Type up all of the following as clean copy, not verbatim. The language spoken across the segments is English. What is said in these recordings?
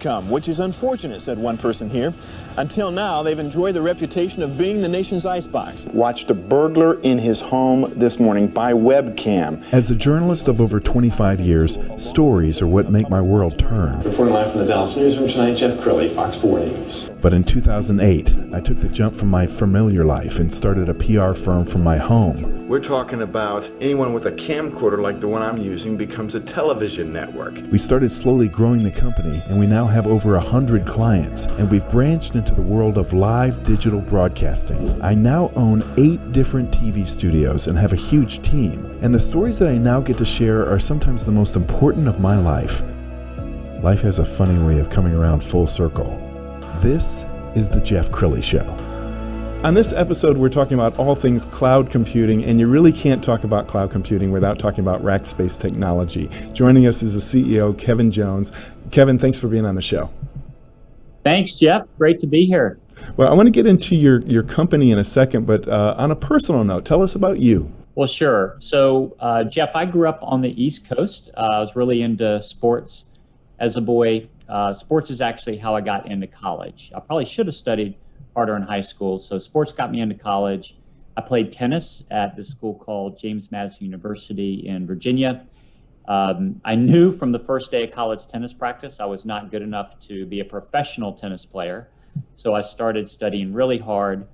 Which is unfortunate, said one person here. Until now, they've enjoyed the reputation of being the nation's icebox. Watched a burglar in his home this morning by webcam. As a journalist of over 25 years, stories are what make my world turn. Reporting live from the Dallas newsroom tonight, Jeff Crilley, Fox 4 News. But in 2008, I took the jump from my familiar life and started a PR firm from my home. We're talking about anyone with a camcorder like the one I'm using becomes a television network. We started slowly growing the company, and we now have over 100 clients, and we've branched into the world of live digital broadcasting. I now own 8 different TV studios and have a huge team, and the stories that I now get to share are sometimes the most important of my life. Life has a funny way of coming around full circle. This is the Jeff Crilley Show. On this episode, we're talking about all things cloud computing, and you really can't talk about cloud computing without talking about Rackspace Technology. Joining us is the CEO, Kevin Jones. Kevin, thanks for being on the show. Thanks, Jeff. Great to be here. Well, I want to get into your company in a second, but on a personal note, tell us about you. Well, sure. So, Jeff, I grew up on the East Coast. I was really into sports as a boy. Sports is actually how I got into college. I probably should have studied harder in high school. So sports got me into college. I played tennis at this school called James Madison University in Virginia. I knew from the first day of college tennis practice, I was not good enough to be a professional tennis player. So I started studying really hard.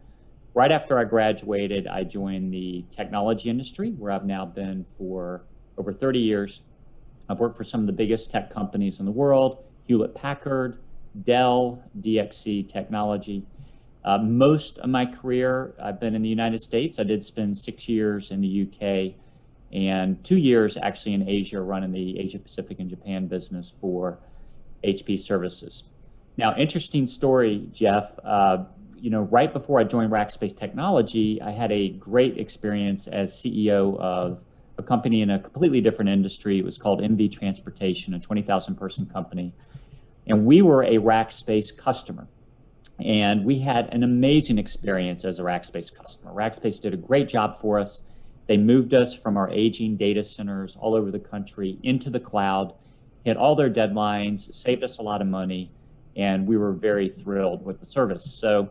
Right after I graduated, I joined the technology industry, where I've now been for over 30 years. I've worked for some of the biggest tech companies in the world: Hewlett-Packard, Dell, DXC Technology. Most of my career, I've been in the United States. I did spend 6 years in the UK and 2 years actually in Asia, running the Asia Pacific and Japan business for HP Services. Now, interesting story, Jeff. Right before I joined Rackspace Technology, I had a great experience as CEO of a company in a completely different industry. It was called MV Transportation, a 20,000 person company. And we were a Rackspace customer. And we had an amazing experience as a Rackspace customer. Rackspace did a great job for us. They moved us from our aging data centers all over the country into the cloud, hit all their deadlines, saved us a lot of money, and we were very thrilled with the service. So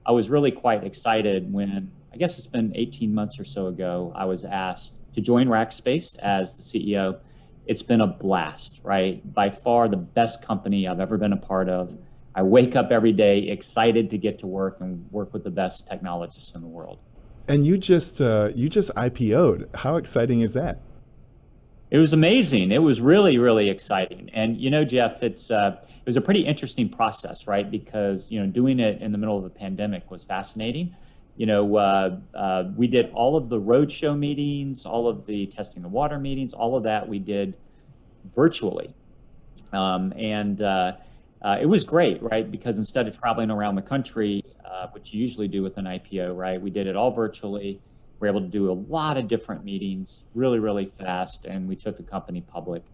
I was really quite excited when, I guess it's been 18 months or so ago, I was asked to join Rackspace as the CEO. It's been a blast, right? By far the best company I've ever been a part of. I wake up every day excited to get to work and work with the best technologists in the world. And you just IPO'd. How exciting is that? It was amazing. It was really, really exciting. And Jeff, it was a pretty interesting process, right? Because doing it in the middle of a pandemic was fascinating. We did all of the roadshow meetings, all of the testing the water meetings, all of that we did virtually, it was great, right? Because instead of traveling around the country, which you usually do with an IPO, right? We did it all virtually. We were able to do a lot of different meetings really, really fast, and we took the company public.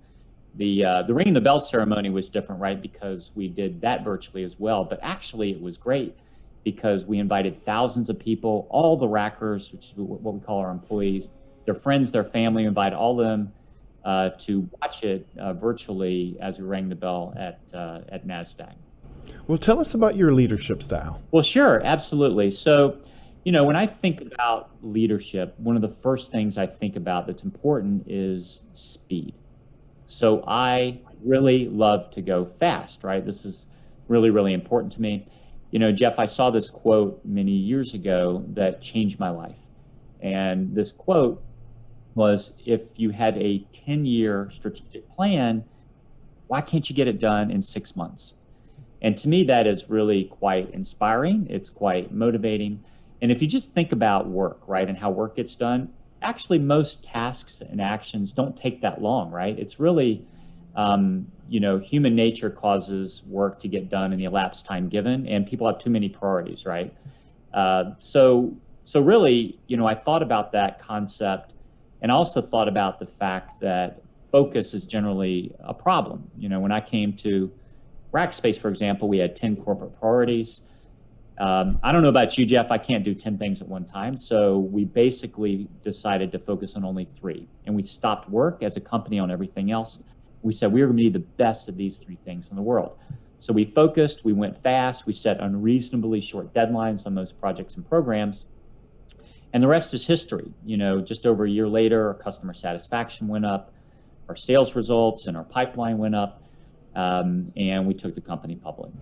The ringing the bell ceremony was different, right? Because we did that virtually as well. But actually, it was great because we invited thousands of people, all the Rackers, which is what we call our employees, their friends, their family, invite all of them to watch it virtually as we rang the bell at NASDAQ. Well, tell us about your leadership style. Well, sure, absolutely. So, when I think about leadership, one of the first things I think about that's important is speed. So I really love to go fast, right? This is really, really important to me. Jeff, I saw this quote many years ago that changed my life. And this quote was, if you had a 10-year strategic plan, why can't you get it done in 6 months? And to me, that is really quite inspiring. It's quite motivating. And if you just think about work, right, and how work gets done, actually most tasks and actions don't take that long, right? It's really, human nature causes work to get done in the elapsed time given, and people have too many priorities, right? So really, I thought about that concept, and also thought about the fact that focus is generally a problem. When I came to Rackspace, for example, we had 10 corporate priorities. I don't know about you, Jeff, I can't do 10 things at one time. So we basically decided to focus on only 3. And we stopped work as a company on everything else. We said we were going to be the best of these 3 things in the world. So we focused, we went fast, we set unreasonably short deadlines on most projects and programs. And the rest is history. Just over a year later, our customer satisfaction went up, our sales results and our pipeline went up, and we took the company public.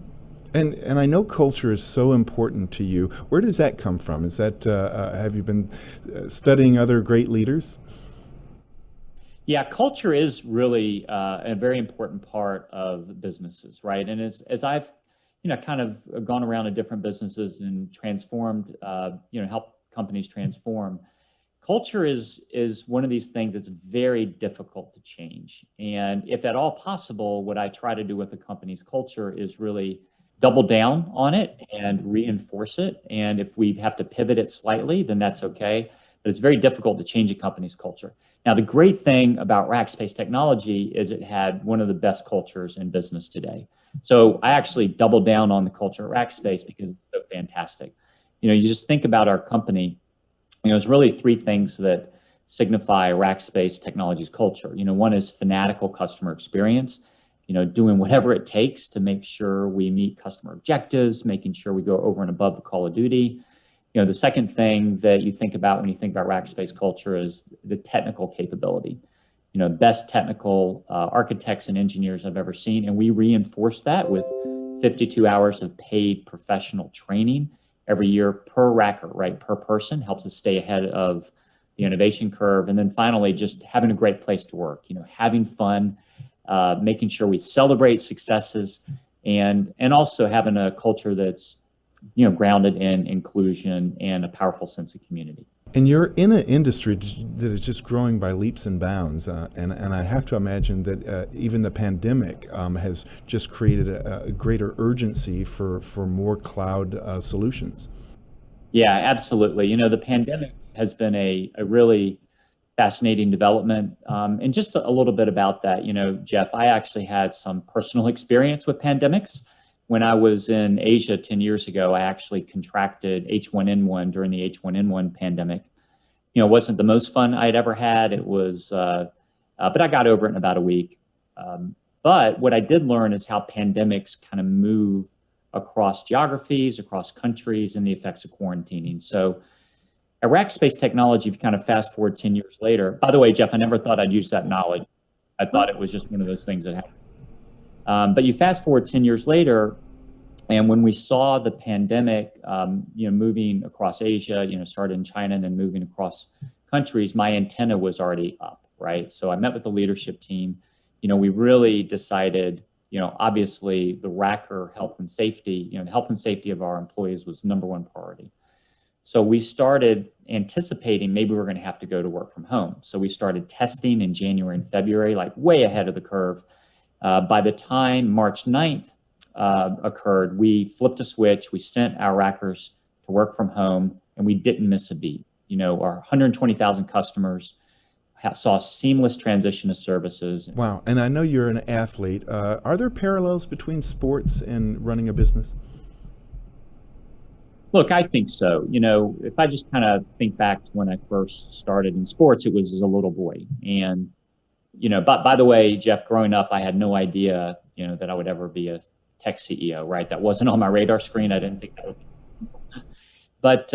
And I know culture is so important to you. Where does that come from? Is that have you been studying other great leaders? Yeah, culture is really a very important part of businesses, right? And as I've kind of gone around to different businesses and transformed, helped companies transform, culture is one of these things that's very difficult to change. And if at all possible, what I try to do with a company's culture is really double down on it and reinforce it. And if we have to pivot it slightly, then that's okay. But it's very difficult to change a company's culture. Now, the great thing about Rackspace Technology is it had one of the best cultures in business today. So I actually doubled down on the culture at Rackspace because it's so fantastic. You just think about our company, there's really three things that signify Rackspace Technology's culture. One is fanatical customer experience, doing whatever it takes to make sure we meet customer objectives, making sure we go over and above the call of duty. The second thing that you think about when you think about Rackspace culture is the technical capability. Best technical architects and engineers I've ever seen. And we reinforce that with 52 hours of paid professional training every year per racker, right? Per person, helps us stay ahead of the innovation curve. And then finally, just having a great place to work, having fun, making sure we celebrate successes, and also having a culture that's grounded in inclusion and a powerful sense of community. And you're in an industry that is just growing by leaps and bounds, and I have to imagine that even the pandemic has just created a greater urgency for more cloud solutions. Yeah, absolutely. The pandemic has been a really fascinating development. And just a little bit about that, Jeff, I actually had some personal experience with pandemics. When I was in Asia 10 years ago, I actually contracted H1N1 during the H1N1 pandemic. It wasn't the most fun I'd ever had. It was, but I got over it in about a week. But what I did learn is how pandemics kind of move across geographies, across countries, and the effects of quarantining. So at Rackspace Technology, if you kind of fast forward 10 years later, by the way, Jeff, I never thought I'd use that knowledge. I thought it was just one of those things that happened. But you fast forward 10 years later, and when we saw the pandemic, moving across Asia, started in China and then moving across countries, my antenna was already up, right? So I met with the leadership team. We really decided, obviously the Racker health and safety, the health and safety of our employees was number one priority. So we started anticipating maybe we're going to have to go to work from home. So we started testing in January and February, like way ahead of the curve. By the time March 9th occurred, we flipped a switch. We sent our Rackers to work from home, and we didn't miss a beat. Our 120,000 customers saw seamless transition of services. Wow. And I know you're an athlete. Are there parallels between sports and running a business? Look, I think so. If I just kind of think back to when I first started in sports, it was as a little boy. And but by the way, Jeff, growing up, I had no idea, that I would ever be a tech CEO, right? That wasn't on my radar screen. I didn't think that would be. But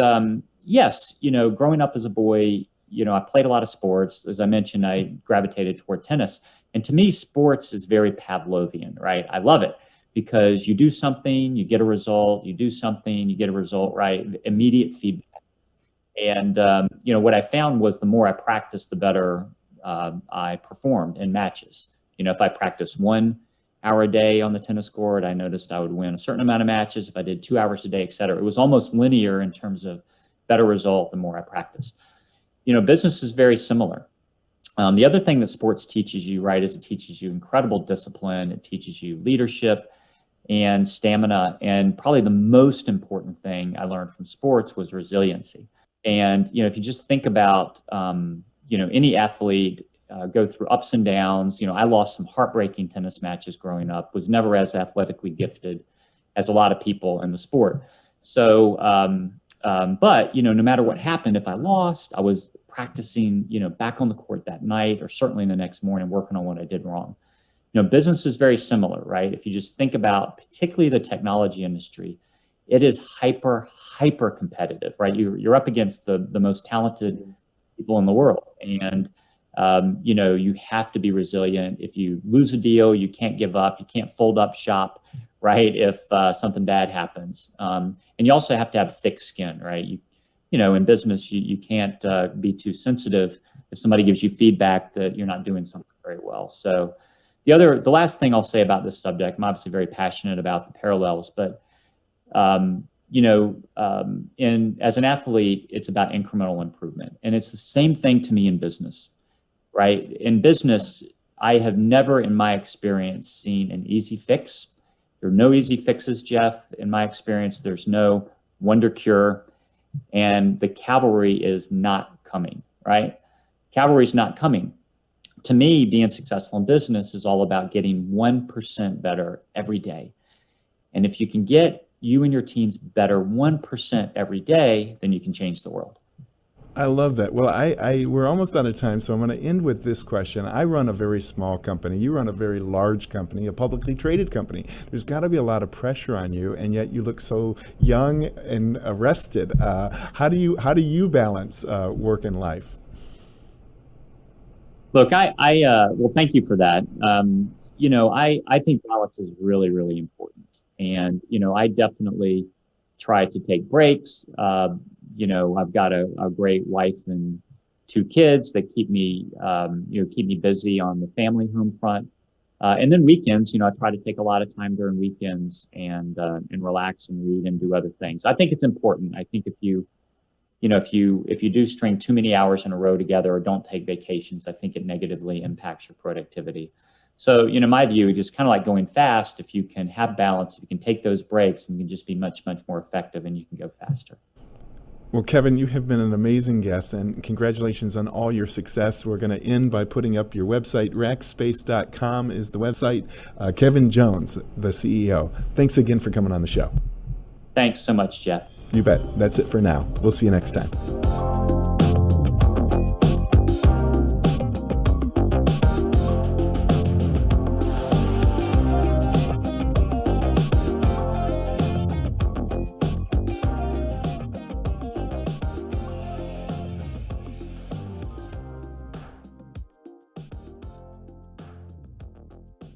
yes, growing up as a boy, I played a lot of sports. As I mentioned, I gravitated toward tennis. And to me, sports is very Pavlovian, right? I love it because you do something, you get a result, you do something, you get a result, right? Immediate feedback. And, what I found was the more I practiced, the better I performed in matches. If I practiced 1 hour a day on the tennis court, I noticed I would win a certain amount of matches. If I did 2 hours a day, et cetera, it was almost linear in terms of better result the more I practiced. Business is very similar. The other thing that sports teaches you, right, is it teaches you incredible discipline. It teaches you leadership and stamina. And probably the most important thing I learned from sports was resiliency. And, if you just think about, any athlete go through ups and downs. I lost some heartbreaking tennis matches growing up, was never as athletically gifted as a lot of people in the sport. So, but, no matter what happened, if I lost, I was practicing, back on the court that night or certainly the next morning working on what I did wrong. business is very similar, right? If you just think about particularly the technology industry, it is hyper competitive, right? You're up against the most talented people in the world. And, you have to be resilient. If you lose a deal, you can't give up. You can't fold up shop, right? If something bad happens. And you also have to have thick skin, right? In business, you can't be too sensitive if somebody gives you feedback that you're not doing something very well. So the last thing I'll say about this subject, I'm obviously very passionate about the parallels, but as an athlete, it's about incremental improvement. And it's the same thing to me in business, right? In business, I have never in my experience seen an easy fix. There are no easy fixes, Jeff. In my experience, there's no wonder cure, and the cavalry is not coming, right? Cavalry is not coming. To me, being successful in business is all about getting 1% better every day. And if you can get you and your teams better 1% every day, then you can change the world. I love that. Well, we're almost out of time, so I'm going to end with this question. I run a very small company. You run a very large company, a publicly traded company. There's got to be a lot of pressure on you, and yet you look so young and rested. How do you balance work and life? Look, well, thank you for that. I think balance is really, really important. And, I definitely try to take breaks. I've got a great wife and 2 kids that keep me busy on the family home front. And then weekends, I try to take a lot of time during weekends and relax and read and do other things. I think it's important. I think if you do string too many hours in a row together or don't take vacations, I think it negatively impacts your productivity. So, my view is just kind of like going fast. If you can have balance, if you can take those breaks, and you can just be much, much more effective and you can go faster. Well, Kevin, you have been an amazing guest, and congratulations on all your success. We're going to end by putting up your website. Rackspace.com is the website. Kevin Jones, the CEO. Thanks again for coming on the show. Thanks so much, Jeff. You bet. That's it for now. We'll see you next time.